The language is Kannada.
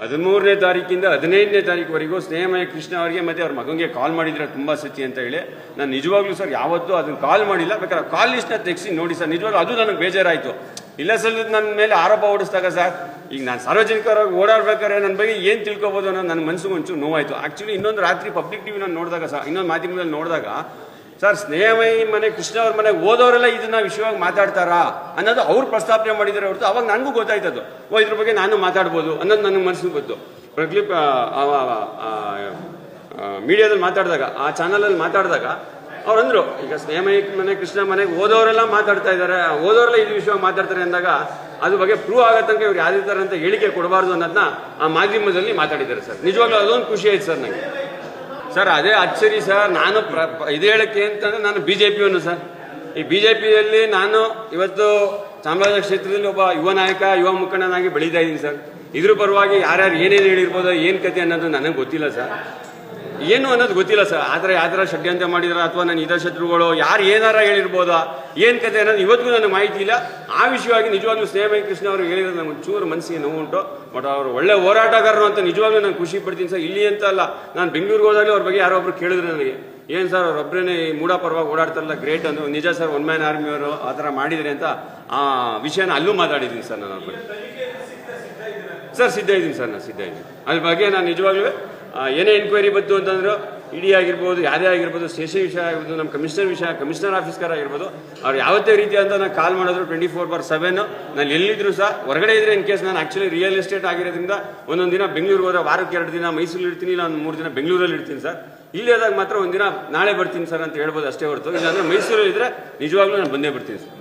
13ನೇ ತಾರೀಕಿಂದ 15ನೇ ತಾರೀಕುವರೆಗೂ ಸ್ನೇಹಮಯ ಕೃಷ್ಣ ಅವರಿಗೆ ಮತ್ತು ಅವ್ರ ಮಗನಿಗೆ ಕಾಲ್ ಮಾಡಿದ್ರೆ ತುಂಬ ಸತಿ ಅಂತ ಹೇಳಿ ನಾನು ನಿಜವಾಗ್ಲೂ ಸರ್ ಯಾವತ್ತೂ ಅದನ್ನು ಕಾಲ್ ಮಾಡಿಲ್ಲ. ಬೇಕಾದ್ರೆ ಕಾಲ್ ಲಿಸ್ಟ್ನ ತೆಗೆಸಿ ನೋಡಿ ಸರ್, ನಿಜವಾಗ್ಲೂ ಅದು ನನಗೆ ಬೇಜಾರಾಯಿತು. ಇಲ್ಲ ಸರ್ ನನ್ನ ಮೇಲೆ ಆರೋಪ ಹೊಡಿಸಿದಾಗ ಸರ್, ಈಗ ನಾನು ಸಾರ್ವಜನಿಕರಾಗಿ ಓಡಾಡ್ಬೇಕಾದ್ರೆ ನನ್ನ ಬಗ್ಗೆ ಏನು ತಿಳ್ಕೊಬೋದು ಅನ್ನೋದು ನನ್ನ ಮನಸ್ಸಿಗೆ ಒಂಚೂರು ನೋವಾಯಿತು. ಆ್ಯಕ್ಚುಲಿ ಇನ್ನೊಂದು ರಾತ್ರಿ ಪಬ್ಲಿಕ್ ಟಿವಿ ನಾನು ನೋಡಿದಾಗ ಸರ್, ಇನ್ನೊಂದು ಮಾಧ್ಯಮದಲ್ಲಿ ನೋಡಿದಾಗ ಸರ್, ಸ್ನೇಹಮಯಿ ಮನೆ ಕೃಷ್ಣ ಅವ್ರ ಮನೆಗೆ ಓದೋರೆಲ್ಲ ಇದನ್ನ ವಿಷಯವಾಗಿ ಮಾತಾಡ್ತಾರಾ ಅನ್ನೋದು ಅವ್ರು ಪ್ರಸ್ತಾಪನೆ ಮಾಡಿದರೆ ಹೊರತು ಅವಾಗ ನನಗೂ ಗೊತ್ತಾಯ್ತದು. ಇದ್ರ ಬಗ್ಗೆ ನಾನು ಮಾತಾಡ್ಬೋದು ಅನ್ನೋದು ನನಗೆ ಮನಸ್ಸಿಗೆ ಗೊತ್ತು. ಕ್ಲಿಪ್ ಮೀಡಿಯಾದಲ್ಲಿ ಮಾತಾಡಿದಾಗ, ಆ ಚಾನಲಲ್ಲಿ ಮಾತಾಡಿದಾಗ ಅವ್ರಂದ್ರು, ಈಗ ಸ್ನೇಹಮಯಿ ಮನೆ ಕೃಷ್ಣ ಮನೆಗೆ ಓದೋರೆಲ್ಲ ಮಾತಾಡ್ತಾ ಇದ್ದಾರೆ, ಓದೋರೆಲ್ಲ ಇದು ವಿಷಯವಾಗಿ ಮಾತಾಡ್ತಾರೆ ಅಂದಾಗ ಅದ್ರ ಬಗ್ಗೆ ಪ್ರೂವ್ ಆಗೋ ತನಕ ಇವ್ರು ಯಾವ್ದು ಥರ ಅಂತ ಹೇಳಿಕೆ ಕೊಡಬಾರ್ದು ಅನ್ನೋದನ್ನ ಆ ಮಾಧ್ಯಮದಲ್ಲಿ ಮಾತಾಡಿದ್ದಾರೆ ಸರ್. ನಿಜವಾಗ್ಲೂ ಅದೊಂದು ಖುಷಿ ಆಯ್ತು ಸರ್ ನನಗೆ. ಸರ್ ಅದೇ ಅಚ್ಚರಿ ಸರ್, ನಾನು ಇದು ಹೇಳಕ್ಕೆ ಅಂತಂದರೆ ನಾನು BJPಯವನು ಸರ್. ಈ BJPಯಲ್ಲಿ ನಾನು ಇವತ್ತು ಚಾಮರಾಜ ಕ್ಷೇತ್ರದಲ್ಲಿ ಒಬ್ಬ ಯುವ ನಾಯಕ, ಯುವ ಮುಖಂಡನಾಗಿ ಬೆಳೀತಾ ಇದ್ದೀನಿ ಸರ್. ಇದ್ರ ಪರವಾಗಿ ಯಾರ್ಯಾರು ಏನೇನು ಹೇಳಿರ್ಬೋದು, ಏನು ಕತೆ ಅನ್ನೋದು ನನಗೆ ಗೊತ್ತಿಲ್ಲ ಸರ್, ಏನು ಅನ್ನೋದು ಗೊತ್ತಿಲ್ಲ ಸರ್. ಆ ಥರ ಯಾವ ಥರ ಷಡ್ಯಂತ್ರ ಮಾಡಿದಾರ ಅಥವಾ ನನ್ನ ಹಿತಶತ್ರುಗಳು ಯಾರು ಏನಾರ ಹೇಳಿರ್ಬೋದಾ, ಏನು ಕತೆ ಅನ್ನೋದು ಇವತ್ತಿಗೂ ನನಗೆ ಮಾಹಿತಿ ಇಲ್ಲ. ಆ ವಿಷಯವಾಗಿ ನಿಜವಾಗ್ಲೂ ಸ್ನೇಹಮಯಿ ಕೃಷ್ಣ ಅವರು ಹೇಳಿದ್ರೆ ನನಗೆ ಒಂಚೂರು ಮನಸ್ಸಿಗೆ ನೋವು ಉಂಟು. ಬಟ್ ಅವರು ಒಳ್ಳೆ ಹೋರಾಟಗಾರರು ಅಂತ ನಿಜವಾಗ್ಲೂ ನಾನು ಖುಷಿ ಪಡ್ತೀನಿ ಸರ್. ಇಲ್ಲಿ ಅಂತ ಅಲ್ಲ, ನಾನು ಬೆಂಗಳೂರಿಗೆ ಹೋದಾಗಲೂ ಅವ್ರ ಬಗ್ಗೆ ಯಾರೋ ಒಬ್ರು ಕೇಳಿದ್ರು ನನಗೆ, ಏನು ಸರ್ ಅವರೊಬ್ಬರೇ ಈ ಮೂಡ ಪರವಾಗಿ ಓಡಾಡ್ತಾರಲ್ಲ, ಗ್ರೇಟ್ ಅಂದರು. ನಿಜ ಸರ್, ಒನ್ ಮ್ಯಾನ್ ಆರ್ಮಿಯವರು ಆ ಥರ ಮಾಡಿದ್ರಿ ಅಂತ ಆ ವಿಷಯನ ಅಲ್ಲೂ ಮಾತಾಡಿದ್ದೀನಿ ಸರ್. ನಾನು ಅವ್ರ ಬಗ್ಗೆ ಸರ್ ಸಿದ್ಧ ಇದ್ದೀನಿ ಸರ್, ನಾನು ಸಿದ್ಧ ಇದ್ದೀನಿ. ಅದ್ರ ಬಗ್ಗೆ ನಾನು ನಿಜವಾಗ್ಲೂ ಏನೇ ಎನ್ಕ್ವೈರಿ ಬಂತು ಅಂತಂದ್ರು, ಇಡಿ ಆಗಿರ್ಬೋದು, ಯಾರೇ ಆಗಿರ್ಬೋದು, ಸ್ಟೇಷನ್ ವಿಷಯ ಆಗಿರ್ಬೋದು, ನಮ್ಮ ಕಮಿಷನರ್ ವಿಷಯ, ಕಮಿಷನರ್ ಆಫೀಸ್ಕರ್ ಆಗಿರ್ಬೋದು, ಅವ್ರು ಯಾವತ್ತೇ ರೀತಿ ಅಂತ ನಾನು ಕಾಲ್ ಮಾಡಿದ್ರು 24/7 ನಾನು ಎಲ್ಲಿದ್ರು ಸಹ. ಹೊರಗಡೆ ಇದ್ರೆ ಇನ್ ಕೇಸ್ ನಾನು ಆ್ಯಕ್ಚುಲಿ ರಿಯಲ್ ಎಸ್ಟೇಟ್ ಆಗಿರೋದ್ರಿಂದ ಒಂದೊಂದು ದಿನ ಬೆಂಗಳೂರಿಗೆ ಹೋದ್ರೆ ವಾರಕ್ಕೆ 2 ದಿನ ಮೈಸೂರಲ್ಲಿ ಇರ್ತೀನಿ, ಇಲ್ಲ ಒಂದು 3 ದಿನ ಬೆಂಗಳೂರಲ್ಲಿ ಇರ್ತೀನಿ ಸರ್. ಇಲ್ಲಿ ಆದಾಗ ಮಾತ್ರ ಒಂದಿನ ನಾಳೆ ಬರ್ತೀನಿ ಸರ್ ಅಂತ ಹೇಳ್ಬೋದು ಅಷ್ಟೇ ಹೊರತು, ಇಲ್ಲಾಂದ್ರೆ ಮೈಸೂರಲ್ಲಿ ಇದ್ರೆ ನಿಜವಾಗ್ಲೂ ನಾನು ಬಂದೇ ಬರ್ತೀನಿ ಸರ್.